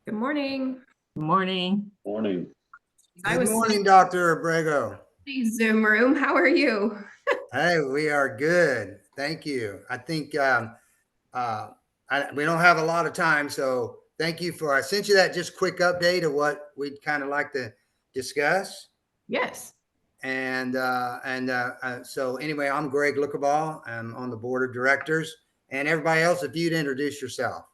Good morning. Morning. Morning. I was Good morning, Dr. Abrego. in the Zoom room. How are you? Hey, we are good. Thank you. I think we don't have a lot of time, so thank you I sent you that just quick update of what we'd kind of like to discuss. Yes. So anyway, I'm Greg Lookabaugh. I'm on the board of directors, and everybody else, if you'd introduce yourself.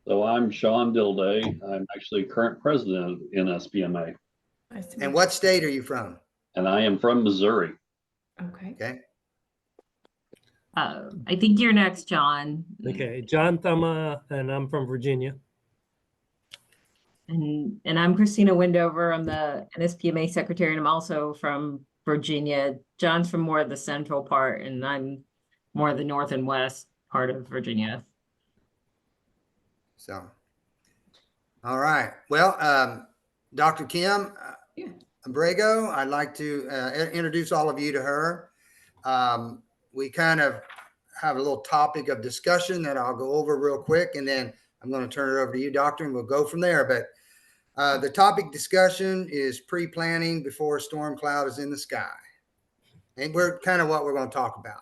So I'm Sean Dilday. I'm actually current president of NSPMA. Nice to meet And what state are you from? And I am from Missouri. you. Okay. Okay. I think you're next, John. Okay, John Thumma, and I'm from Virginia. And I'm Christina Windover. I'm the NSPMA secretary, and I'm also from Virginia. John's from more of the central part, and I'm more of the north and west part of Virginia. So, all right. Well, Dr. Kim Abrego, I'd like to introduce all of you to her. We kind of have a little topic of discussion that I'll go over real quick, and then I'm going to turn it over to you, Doctor, and we'll go from there. But the topic discussion is pre-planning before a storm cloud is in the sky. And we're kind of what we're going to talk about.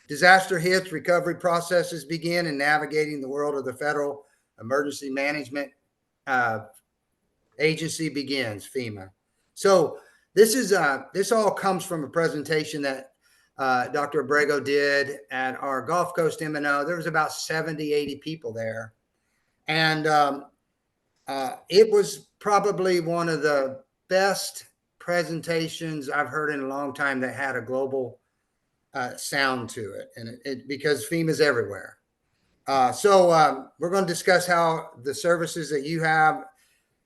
Disaster hits, recovery processes begin, and navigating the world of the Federal Emergency Management Agency begins, FEMA. So this all comes from a presentation that Dr. Abrego did at our Gulf Coast M&O. There was about 70, 80 people there. And it was probably one of the best presentations I've heard in a long time that had a global sound to it. And because FEMA's everywhere. So we're going to discuss how the services that you have,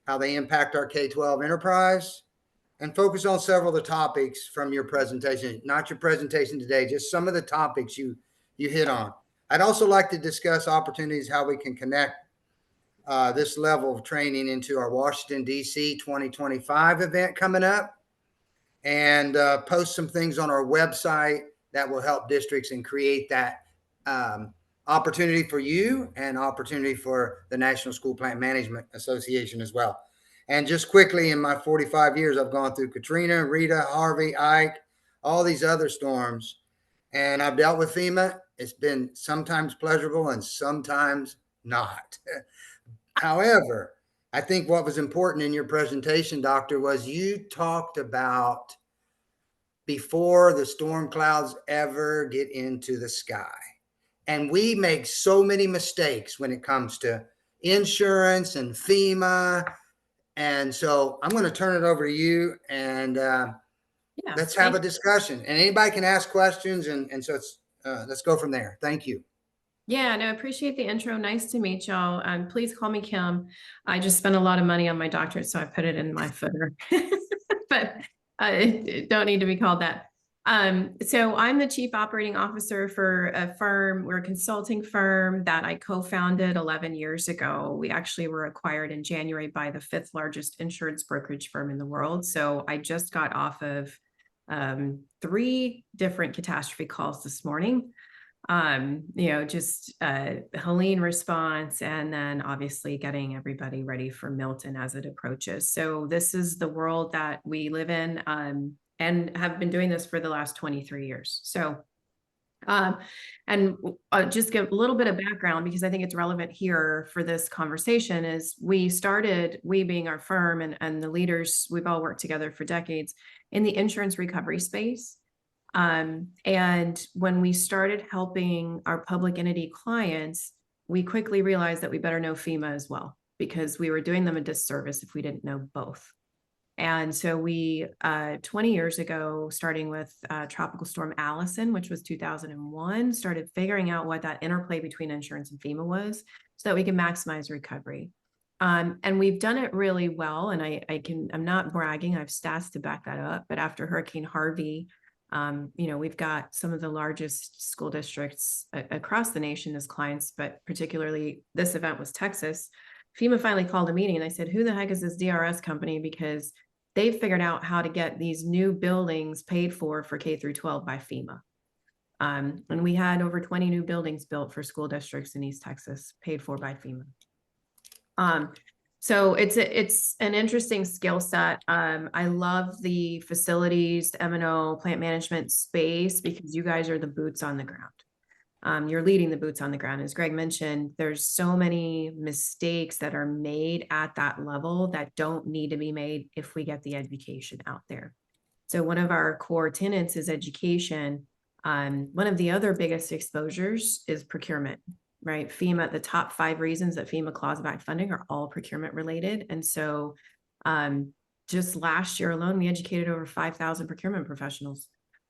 how they impact our K-12 enterprise, and focus on several of the topics from your presentation. Not your presentation today, just some of the topics you hit on. I'd also like to discuss opportunities, how we can connect this level of training into our Washington, D.C. 2025 event coming up, and post some things on our website that will help districts and create that opportunity for you and opportunity for the National School Plant Management Association as well. And just quickly, in my 45 years, I've gone through Katrina, Rita, Harvey, Ike, all these other storms, and I've dealt with FEMA. It's been sometimes pleasurable and sometimes not. However, I think what was important in your presentation, Doctor, was you talked about before the storm clouds ever get into the sky. And we make so many mistakes when it comes to insurance and FEMA. And so I'm going to turn it over to you, and let's have a discussion. And anybody can ask questions. And so let's go from there. Thank you. Yeah, no, I appreciate the intro. Nice to meet y'all. Please call me Kim. I just spent a lot of money on my doctorate, so I put it in my footer. But it don't need to be called that. So I'm the chief operating officer for a firm. We're a consulting firm that I co-founded 11 years ago. We actually were acquired in January by the 5th largest insurance brokerage firm in the world. So I just got off of 3 different catastrophe calls this morning. Just Helene response, and then obviously getting everybody ready for Milton as it approaches. So this is the world that we live in, and have been doing this for the last 23 years. So, just give a little bit of background, because I think it's relevant here for this conversation. Is we being our firm and the leaders, we've all worked together for decades in the insurance recovery space. And when we started helping our public entity clients, we quickly realized that we better know FEMA as well, because we were doing them a disservice if we didn't know both. And so we, 20 years ago, starting with Tropical Storm Allison, which was 2001, started figuring out what that interplay between insurance and FEMA was, so that we can maximize recovery. And we've done it really well. And I'm not bragging, I have stats to back that up. But after Hurricane Harvey, we've got some of the largest school districts across the nation as clients, but particularly this event was Texas. FEMA finally called a meeting, and I said, who the heck is this DRS company? Because they've figured out how to get these new buildings paid for K through 12 by FEMA. And we had over 20 new buildings built for school districts in East Texas, paid for by FEMA. So it's an interesting skill set. I love the facilities, the M&O, plant management space, because you guys are the boots on the ground. You're leading the boots on the ground. As Greg mentioned, there's so many mistakes that are made at that level that don't need to be made if we get the education out there. So one of our core tenets is education. One of the other biggest exposures is procurement, right? FEMA, the top 5 reasons that FEMA claws back funding are all procurement related. And so just last year alone, we educated over 5,000 procurement professionals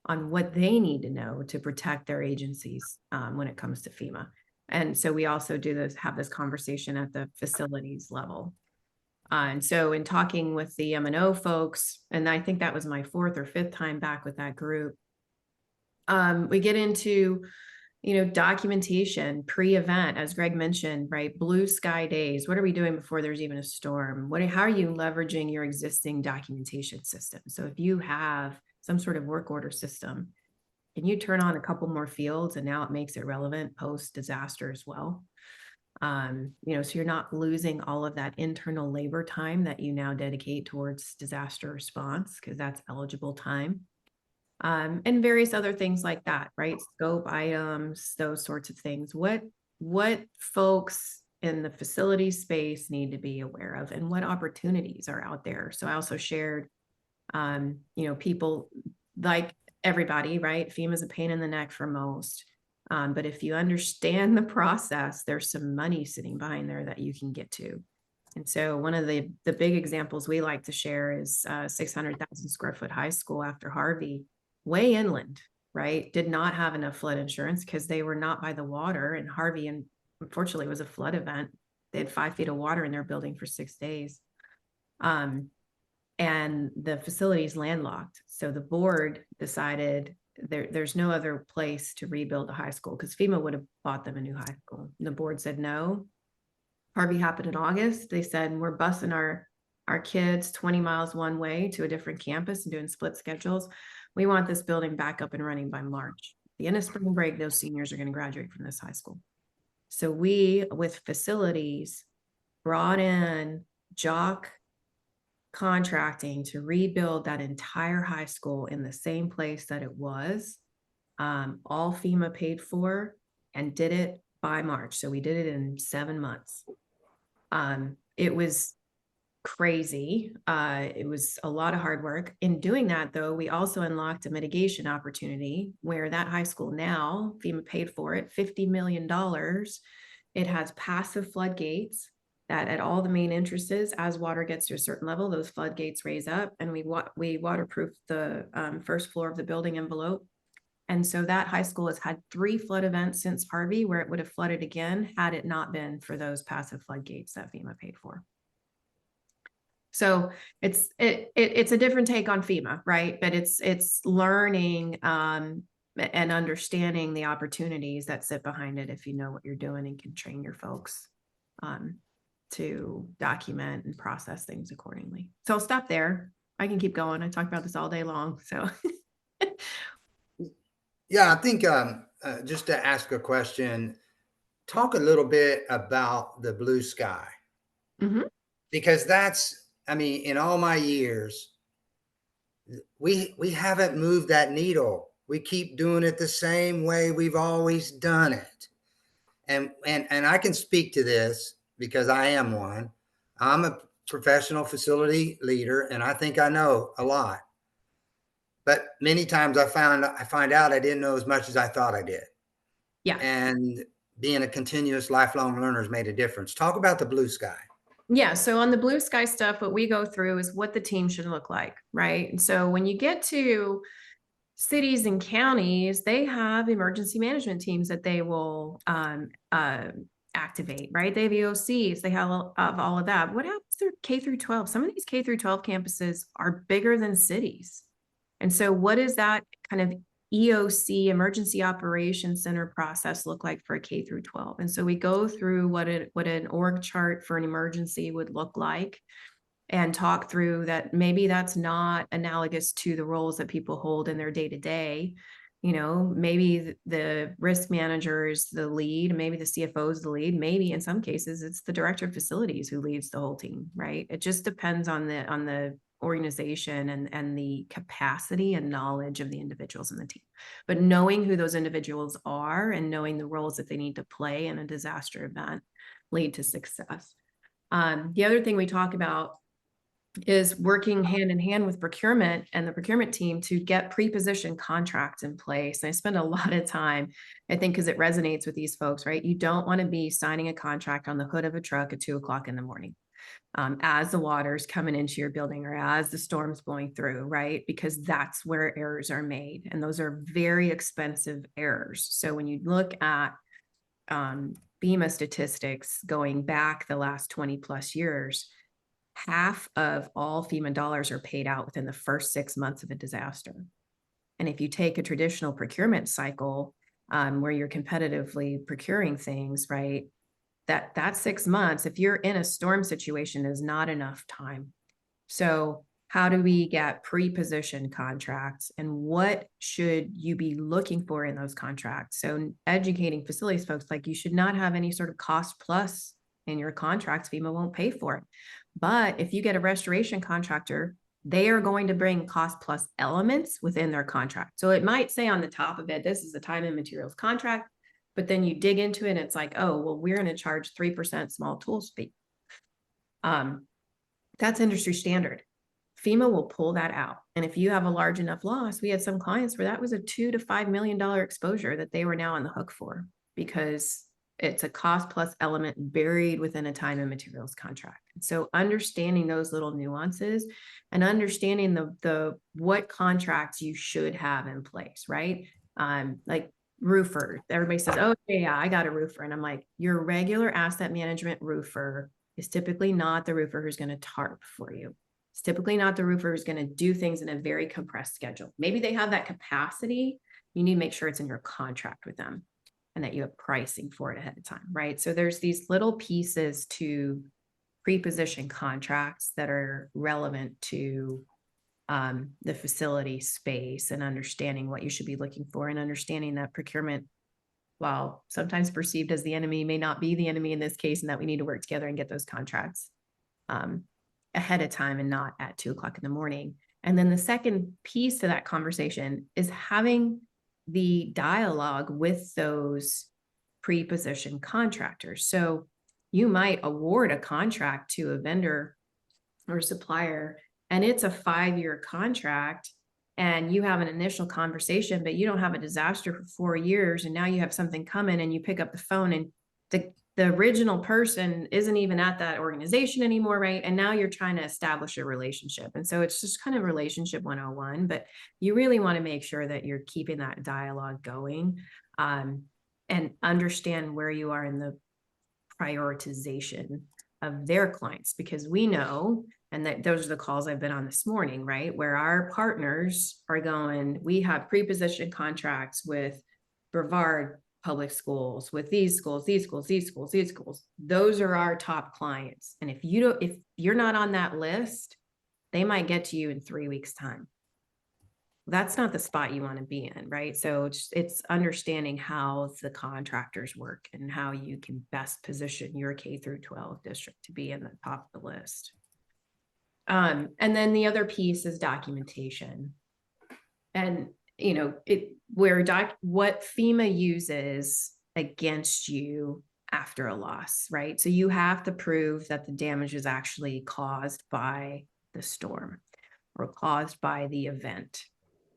on what they need to know to protect their agencies when it comes to FEMA. And so we also have this conversation at the facilities level. And so in talking with the M&O folks, and I think that was my 4th or 5th time back with that group, we get into, documentation pre-event, as Greg mentioned, right? Blue sky days. What are we doing before there's even a storm? How are you leveraging your existing documentation system? So if you have some sort of work order system, can you turn on a couple more fields and now it makes it relevant post-disaster as well? So you're not losing all of that internal labor time that you now dedicate towards disaster response, because that's eligible time. And various other things like that, right? Scope items, those sorts of things. What folks in the facility space need to be aware of, and what opportunities are out there. So I also shared, people like everybody, right? FEMA is a pain in the neck for most. But if you understand the process, there's some money sitting behind there that you can get to. And so one of the big examples we like to share is 600,000 square foot high school after Harvey, way inland, right? Did not have enough flood insurance because they were not by the water. And Harvey, and unfortunately, was a flood event. They had 5 feet of water in their building for 6 days. And the facility is landlocked. So the board decided there's no other place to rebuild a high school, because FEMA would have bought them a new high school. And the board said no. Harvey happened in August. They said, we're busing our kids 20 miles one way to a different campus and doing split schedules. We want this building back up and running by March. The end of spring break, those seniors are going to graduate from this high school. So we, with facilities, brought in Jock contracting to rebuild that entire high school in the same place that it was, all FEMA paid for, and did it by March. So we did it in 7 months. It was crazy. It was a lot of hard work. In doing that, though, we also unlocked a mitigation opportunity where that high school now, FEMA paid for it, $50 million. It has passive floodgates that at all the main entrances, as water gets to a certain level, those floodgates raise up, and we waterproof the first floor of the building envelope. And so that high school has had 3 flood events since Harvey, where it would have flooded again had it not been for those passive floodgates that FEMA paid for. So it's a different take on FEMA, right? But it's learning and understanding the opportunities that sit behind it if you know what you're doing and can train your folks to document and process things accordingly. So I'll stop there. I can keep going. I talk about this all day long. So yeah, I think just to ask a question, talk a little bit about the blue sky. Mm-hmm. Because that's, in all my years, we haven't moved that needle. We keep doing it the same way we've always done it. And I can speak to this because I am one. I'm a professional facility leader, and I think I know a lot. But many times I find out I didn't know as much as I thought I did. Yeah. And being a continuous lifelong learner has made a difference. Talk about the blue sky. Yeah. So on the blue sky stuff, what we go through is what the team should look like, right? And so when you get to cities and counties, they have emergency management teams that they will activate, right? They have EOCs, they have all of that. What happens to K through 12? Some of these K through 12 campuses are bigger than cities. And so what does that kind of EOC, Emergency Operations Center process look like for a K through 12? And so we go through what an org chart for an emergency would look like, and talk through that maybe that's not analogous to the roles that people hold in their day-to-day. You know, maybe the risk manager is the lead, maybe the CFO is the lead, maybe in some cases it's the director of facilities who leads the whole team, right? It just depends on the organization and the capacity and knowledge of the individuals in the team. But knowing who those individuals are and knowing the roles that they need to play in a disaster event lead to success. The other thing we talk about is working hand in hand with procurement and the procurement team to get pre-positioned contracts in place. And I spend a lot of time, I think, because it resonates with these folks, right? You don't want to be signing a contract on the hood of a truck at 2 o'clock in the morning as the water's coming into your building or as the storm's blowing through, right? Because that's where errors are made. And those are very expensive errors. So when you look at FEMA statistics going back the last 20 plus years, half of all FEMA dollars are paid out within the first 6 months of a disaster. And if you take a traditional procurement cycle where you're competitively procuring things, right, that 6 months, if you're in a storm situation, is not enough time. So how do we get pre-positioned contracts and what should you be looking for in those contracts? So educating facilities folks, like, you should not have any sort of cost plus in your contracts. FEMA won't pay for it. But if you get a restoration contractor, they are going to bring cost plus elements within their contract. So it might say on the top of it, this is a time and materials contract, but then you dig into it and it's like, oh, well, we're going to charge 3% small tools fee. That's industry standard. FEMA will pull that out. And if you have a large enough loss, we had some clients where that was a $2 to $5 million exposure that they were now on the hook for, because it's a cost plus element buried within a time and materials contract. So understanding those little nuances and understanding the what contracts you should have in place, right? Like roofer, everybody says, oh yeah, I got a roofer. And I'm like, your regular asset management roofer is typically not the roofer who's going to tarp for you. It's typically not the roofer who's going to do things in a very compressed schedule. Maybe they have that capacity. You need to make sure it's in your contract with them and that you have pricing for it ahead of time, right? So there's these little pieces to pre-position contracts that are relevant to the facility space and understanding what you should be looking for and understanding that procurement, while sometimes perceived as the enemy, may not be the enemy in this case, and that we need to work together and get those contracts ahead of time and not at 2 o'clock in the morning. And then the second piece to that conversation is having the dialogue with those pre-positioned contractors. So you might award a contract to a vendor or supplier, and it's a 5-year contract, and you have an initial conversation, but you don't have a disaster for 4 years, and now you have something coming, and you pick up the phone, and the original person isn't even at that organization anymore, right? And now you're trying to establish a relationship. And so it's just kind of relationship 101, but you really want to make sure that you're keeping that dialogue going and understand where you are in the prioritization of their clients, because we know, and that those are the calls I've been on this morning, right? Where our partners are going, we have pre-positioned contracts with Brevard Public Schools, with these schools, these schools, these schools, these schools. Those are our top clients. And if you're not on that list, they might get to you in 3 weeks' time. That's not the spot you want to be in, right? So it's understanding how the contractors work and how you can best position your K through 12 district to be in the top of the list. And then the other piece is documentation. And what FEMA uses against you after a loss, right? So you have to prove that the damage is actually caused by the storm or caused by the event.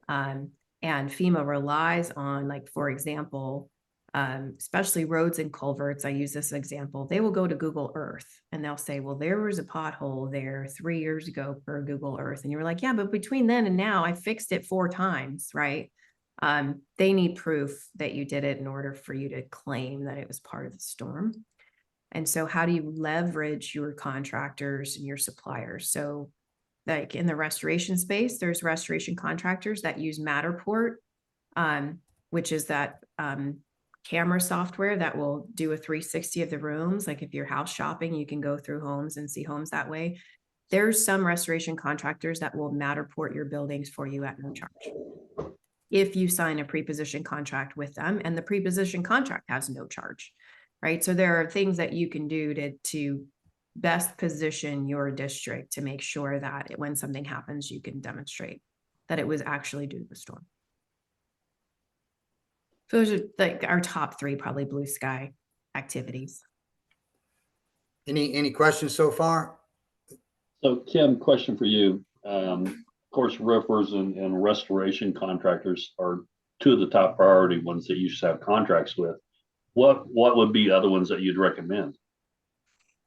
And FEMA relies on, like, for example, especially roads and culverts. I use this example. They will go to Google Earth and they'll say, well, there was a pothole there 3 years ago per Google Earth. And you're like, yeah, but between then and now I fixed it 4 times, right? They need proof that you did it in order for you to claim that it was part of the storm. And so how do you leverage your contractors and your suppliers? So like in the restoration space, there's restoration contractors that use Matterport, which is that camera software that will do a 360 of the rooms. Like if you're house shopping, you can go through homes and see homes that way. There's some restoration contractors that will Matterport your buildings for you at no charge. if you sign a pre-position contract with them, and the pre-position contract has no charge, right? So there are things that you can do to best position your district to make sure that when something happens, you can demonstrate that it was actually due to the storm. So those are like our top three, probably blue sky activities. Any questions so far? So Kim, question for you. Of course, roofers and restoration contractors are two of the top priority ones that you should have contracts with. What would be other ones that you'd recommend?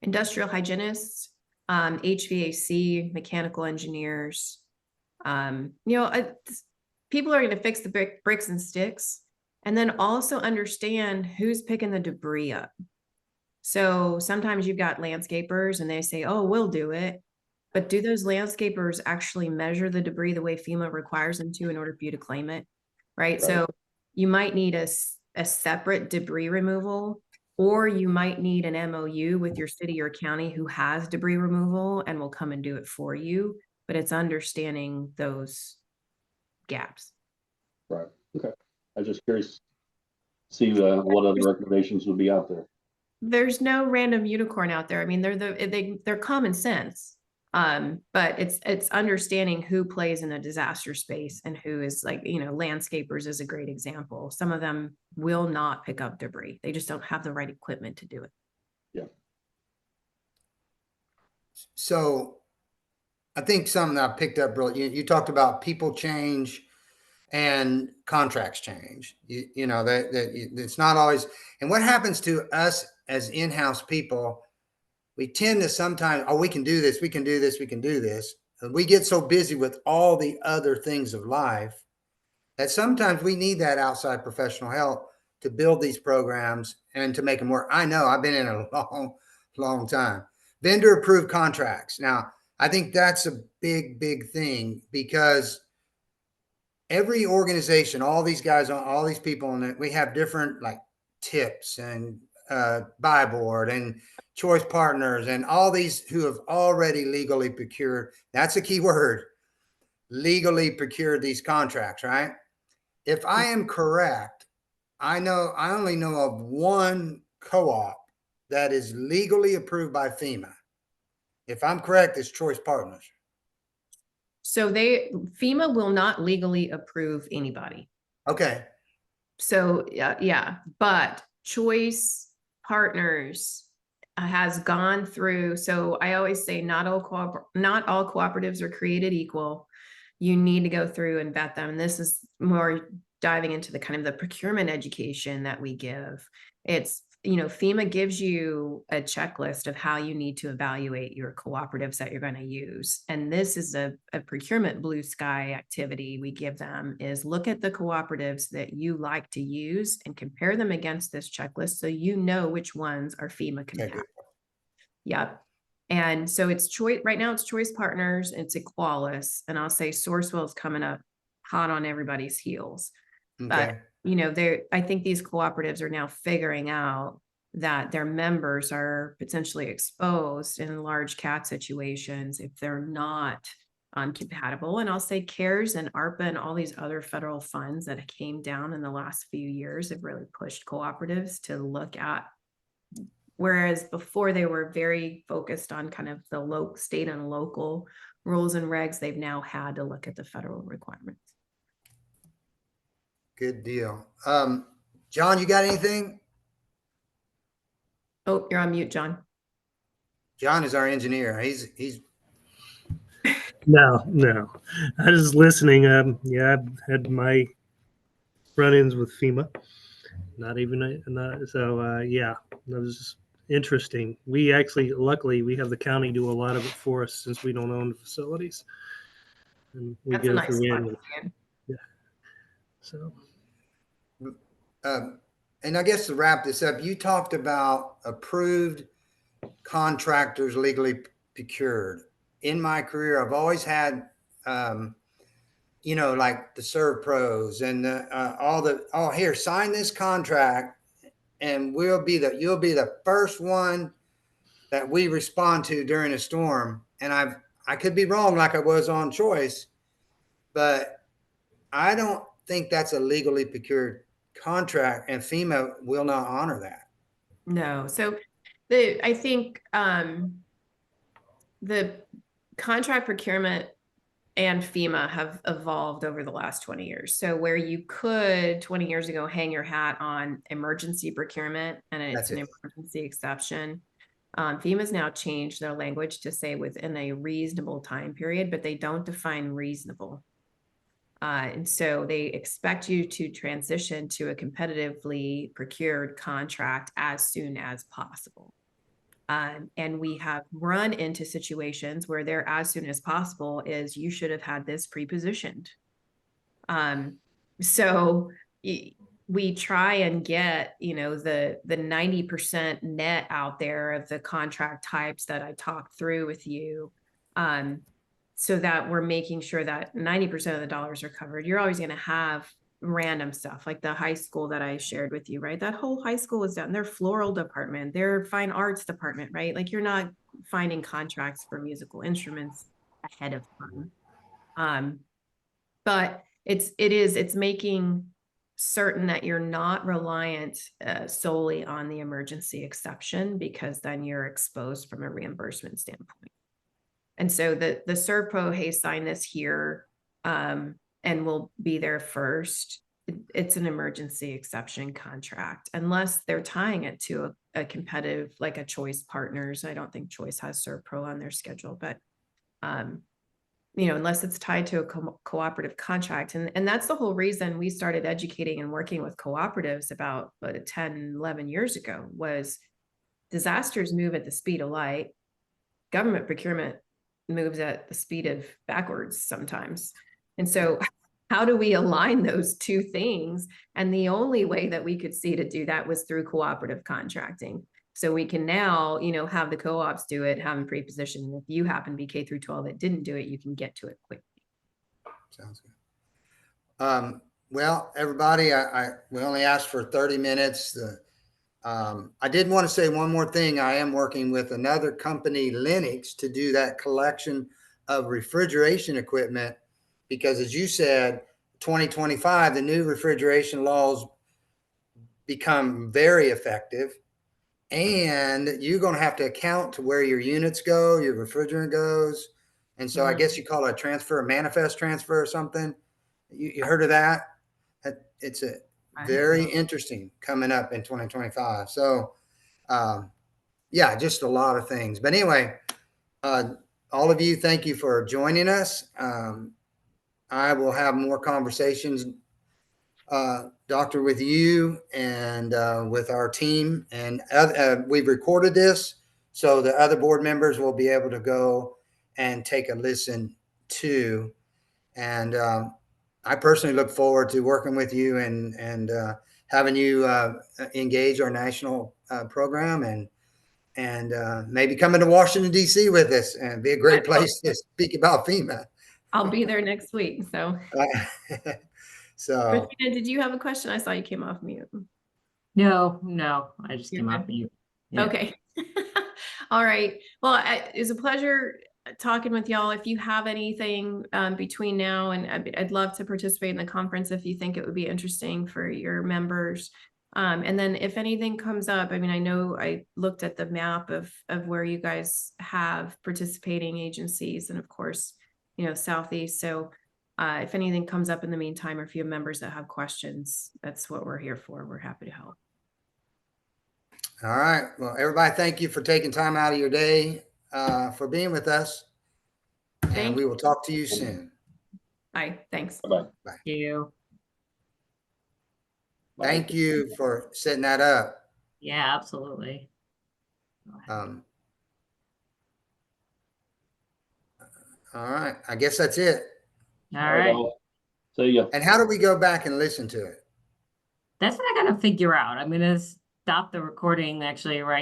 Industrial hygienists, HVAC, mechanical engineers. People are going to fix the bricks and sticks, and then also understand who's picking the debris up. So sometimes you've got landscapers and they say, oh, we'll do it. But do those landscapers actually measure the debris the way FEMA requires them to in order for you to claim it? Right. So you might need a separate debris removal, or you might need an MOU with your city or county who has debris removal and will come and do it for you. But it's understanding those gaps. Right. Okay. I was just curious, see what other recommendations would be out there. There's no random unicorn out there. I mean, they're common sense. But it's understanding who plays in a disaster space and who is, like, landscapers is a great example. Some of them will not pick up debris. They just don't have the right equipment to do it. Yeah. So I think something I picked up, bro, you talked about people change and contracts change. That it's not always, and what happens to us as in-house people, we tend to sometimes, oh, we can do this, we can do this, we can do this. And we get so busy with all the other things of life that sometimes we need that outside professional help to build these programs and to make them work. I know I've been in a long, long time. Vendor approved contracts. Now, I think that's a big, big thing, because every organization, all these guys, all these people in it, we have different like tips and buy board and choice partners and all these who have already legally procured. That's a key word, legally procured these contracts, right? If I am correct, I only know of one co-op that is legally approved by FEMA. If I'm correct, it's Choice Partners. So FEMA will not legally approve anybody. Okay. So yeah, but Choice Partners has gone through. So I always say not all cooperatives are created equal. You need to go through and vet them. And this is more diving into the kind of the procurement education that we give. It's, FEMA gives you a checklist of how you need to evaluate your cooperatives that you're going to use. And this is a procurement blue sky activity we give them, is look at the cooperatives that you like to use and compare them against this checklist so you know which ones are FEMA compatible. Okay. Yep. And so it's Choice, right now it's Choice Partners, it's Equalis, and I'll say Sourcewell is coming up hot on everybody's heels. Okay. But I think these cooperatives are now figuring out that their members are potentially exposed in large CAT situations if they're not compatible. And I'll say CARES and ARPA and all these other federal funds that came down in the last few years have really pushed cooperatives to look at, whereas before they were very focused on kind of the state and local rules and regs, they've now had to look at the federal requirements. Good deal. John, you got anything? Oh, you're on mute, John. John is our engineer. He's No. I was listening. Yeah, I've had my run-ins with FEMA. Yeah, that was just interesting. We actually, luckily, we have the county do a lot of it for us since we don't own the facilities, and we That's a go nice through spot it. to be in. Yeah. So. and I guess to wrap this up, you talked about approved contractors legally procured. In my career, I've always had, like the Serve Pros and here, sign this contract, and you'll be the first one that we respond to during a storm. And I could be wrong, like I was on Choice, but I don't think that's a legally procured contract, and FEMA will not honor that. No. So I think the contract procurement and FEMA have evolved over the last 20 years. So where you could 20 years ago hang your hat on emergency procurement and it's That's an it. emergency exception. FEMA's now changed their language to say within a reasonable time period, but they don't define reasonable. And so they expect you to transition to a competitively procured contract as soon as possible. And we have run into situations where there as soon as possible is you should have had this pre-positioned. So we try and get, the 90% net out there of the contract types that I talked through with you. So that we're making sure that 90% of the dollars are covered. You're always going to have random stuff like the high school that I shared with you, right? That whole high school is down their floral department, their fine arts department, right? Like you're not finding contracts for musical instruments ahead of time. But it's making certain that you're not reliant solely on the emergency exception, because then you're exposed from a reimbursement standpoint. And so the Servpro, hey, sign this here, and we'll be there first. It's an emergency exception contract, unless they're tying it to a competitive, like a Choice Partners. I don't think Choice has Servpro on their schedule, but unless it's tied to a cooperative contract. And that's the whole reason we started educating and working with cooperatives about 10, 11 years ago, was disasters move at the speed of light. Government procurement moves at the speed of backwards sometimes. And so how do we align those two things? And the only way that we could see to do that was through cooperative contracting. So we can now, have the co-ops do it, have them pre-positioned. And if you happen to be K through 12 that didn't do it, you can get to it quickly. Sounds good. Well, everybody, we only asked for 30 minutes. I did want to say one more thing. I am working with another company, Lennox, to do that collection of refrigeration equipment, because as you said, 2025, the new refrigeration laws become very effective, and you're going to have to account to where your units go, your refrigerant goes. And so I guess you call it a manifest transfer or something. You heard of that? It's a very interesting coming up in 2025. So, yeah, just a lot of things. But anyway, all of you, thank you for joining us. I will have more conversations, Doctor, with you and with our team. And we've recorded this, so the other board members will be able to go and take a listen too. And I personally look forward to working with you and having you engage our national program and maybe coming to Washington, D.C. with us, and be a great place to speak about FEMA. I'll be there next week. So, Christina, did you have a question? I saw you came off mute. No, I just came off mute. Yeah. Okay. All right. Well, it was a pleasure talking with y'all. If you have anything between now and I'd love to participate in the conference if you think it would be interesting for your members. And then if anything comes up, I mean, I know I looked at the map of where you guys have participating agencies and of course, Southeast. So if anything comes up in the meantime, or if you have members that have questions, that's what we're here for. We're happy to help. All right. Well, everybody, thank you for taking time out of your day for being with us. And we will talk to you soon. Bye. Thanks. Bye-bye. Thank you. Thank you for setting that up. Yeah, absolutely. All right. I guess that's it. All right. See ya. And how do we go back and listen to it? That's what I got to figure out. I'm going to stop the recording actually right